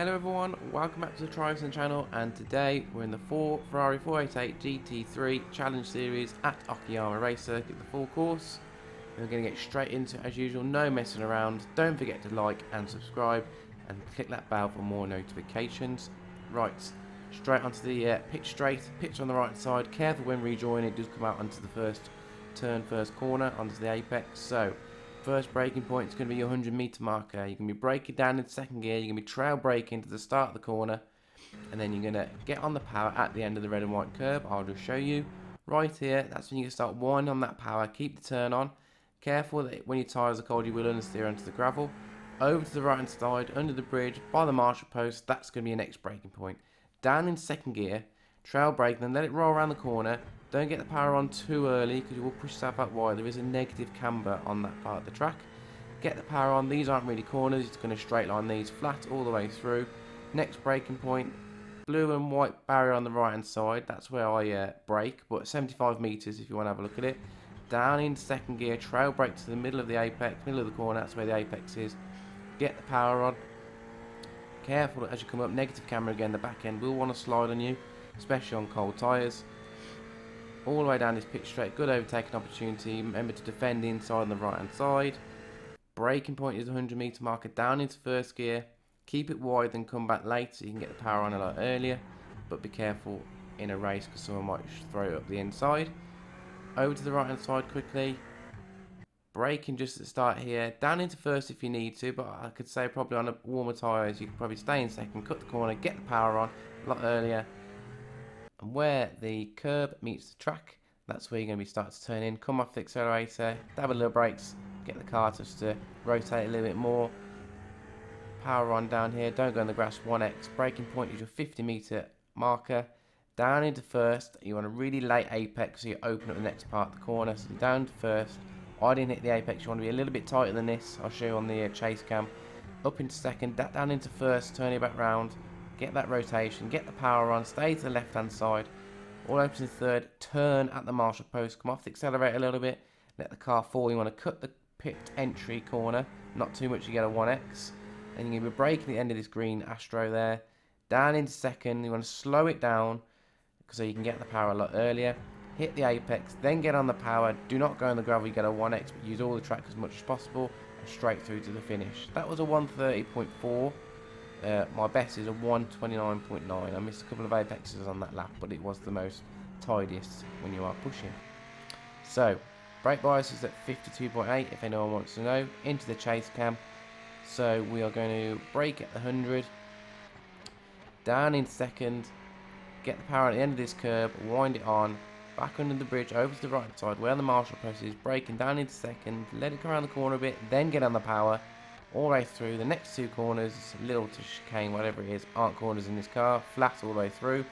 Hello everyone, welcome back to the iRacing channel, and today we're in the Ferrari 488 GT3 Challenge Series at Okayama Race Circuit, the full course. And we're going to get straight into it as usual, no messing around. Don't forget to like and subscribe and click that bell for more notifications. Right, straight onto the pitch straight, pitch on the right side, careful when rejoining, it does come out onto the first turn, first corner, onto the apex. So first braking point is going to be your 100-meter marker. You're going to be braking down in second gear. You're going to be trail braking to the start of the corner, and then you're going to get on the power at the end of the red and white curb. I'll just show you right here. That's when you can start winding on that power. Keep the turn on. Careful that when your tyres are cold, you will understeer onto the gravel. Over to the right hand side, under the bridge, by the marshal post. That's going to be your next braking point. Down in second gear, trail brake, then let it roll around the corner. Don't get the power on too early because you will push yourself out wide. There is a negative camber on that part of the track. Get the power on. These aren't really corners. It's going to straight line these flat all the way through. Next braking point, blue and white barrier on the right hand side. That's where I brake, but 75 meters if you want to have a look at it. Down in second gear, trail brake to the middle of the apex, middle of the corner. That's where the apex is. Get the power on. Careful as you come up. Negative camber again. The back end will want to slide on you, especially on cold tyres. All the way down this pitch straight, good overtaking opportunity. Remember to defend the inside on the right hand side. Braking point is the 100-meter marker, down into first gear. Keep it wide and come back late so you can get the power on a lot earlier. But be careful in a race because someone might throw it up the inside. Over to the right hand side quickly. Braking just at the start here. Down into first if you need to, but I could say probably on the warmer tyres you could probably stay in second, cut the corner, get the power on a lot earlier. And where the curb meets the track, that's where you're going to be starting to turn in. Come off the accelerator, dab a little brakes, get the car just to rotate a little bit more. Power on down here, don't go on the grass, 1x. Braking point is your 50-meter marker. Down into first, you want a really late apex so you open up the next part of the corner. So you're down to first. I didn't hit the apex, you want to be a little bit tighter than this. I'll show you on the chase cam. Up into second, down into first, turn it back round. Get that rotation, get the power on, stay to the left hand side, all open to third, turn at the marshal post, come off the accelerator a little bit, let the car fall. You want to cut the pit entry corner, not too much, you get a 1x, and you're going to be braking at the end of this green Astro there, down into second. You want to slow it down so you can get the power a lot earlier, hit the apex, then get on the power. Do not go on the gravel, you get a 1x, but use all the track as much as possible and straight through to the finish. That was a 130.4. My best is a 129.9. I missed a couple of apexes on that lap, but it was the most tidiest when you are pushing. So, brake bias is at 52.8 if anyone wants to know. Into the chase cam. So we are going to brake at the 100. Down in second. Get the power at the end of this curb. Wind it on. Back under the bridge, over to the right side where the marshal post is. Braking down into second. Let it go around the corner a bit. Then get on the power. All the way through. The next two corners, little to chicane, whatever it is, aren't corners in this car. Flat all the way through.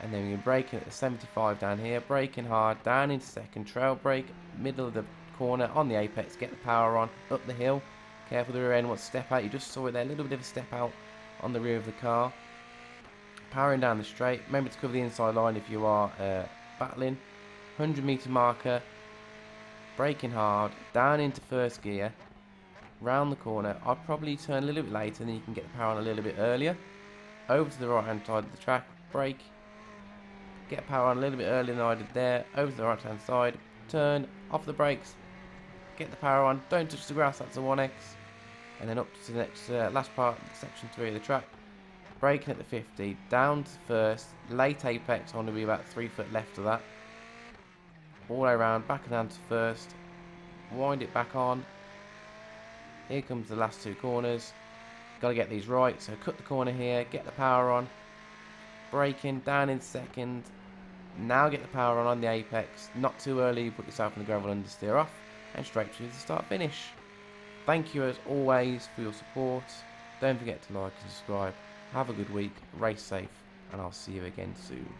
And then you're braking at the 75 down here. Braking hard, down into second. Trail brake, middle of the corner, on the apex. Get the power on, up the hill. Careful the rear end wants to step out. You just saw it there, a little bit of a step out on the rear of the car. Powering down the straight. Remember to cover the inside line if you are battling. 100-meter marker. Braking hard, down into first gear. Round the corner. I'll probably turn a little bit later, and then you can get the power on a little bit earlier. Over to the right hand side of the track, brake, get power on a little bit earlier than I did there. Over to the right hand side, turn, off the brakes, get the power on, don't touch the grass, that's a 1x. And then up to the next last part, section 3 of the track, braking at the 50, down to first, late apex, I want to be about 3 foot left of that. All the way around, back and down to first, wind it back on. Here comes the last two corners. Got to get these right, so cut the corner here, get the power on. Braking, down in second. Now get the power on the apex. Not too early, put yourself in the gravel and steer off. And straight through the start finish. Thank you as always for your support. Don't forget to like and subscribe. Have a good week, race safe, and I'll see you again soon.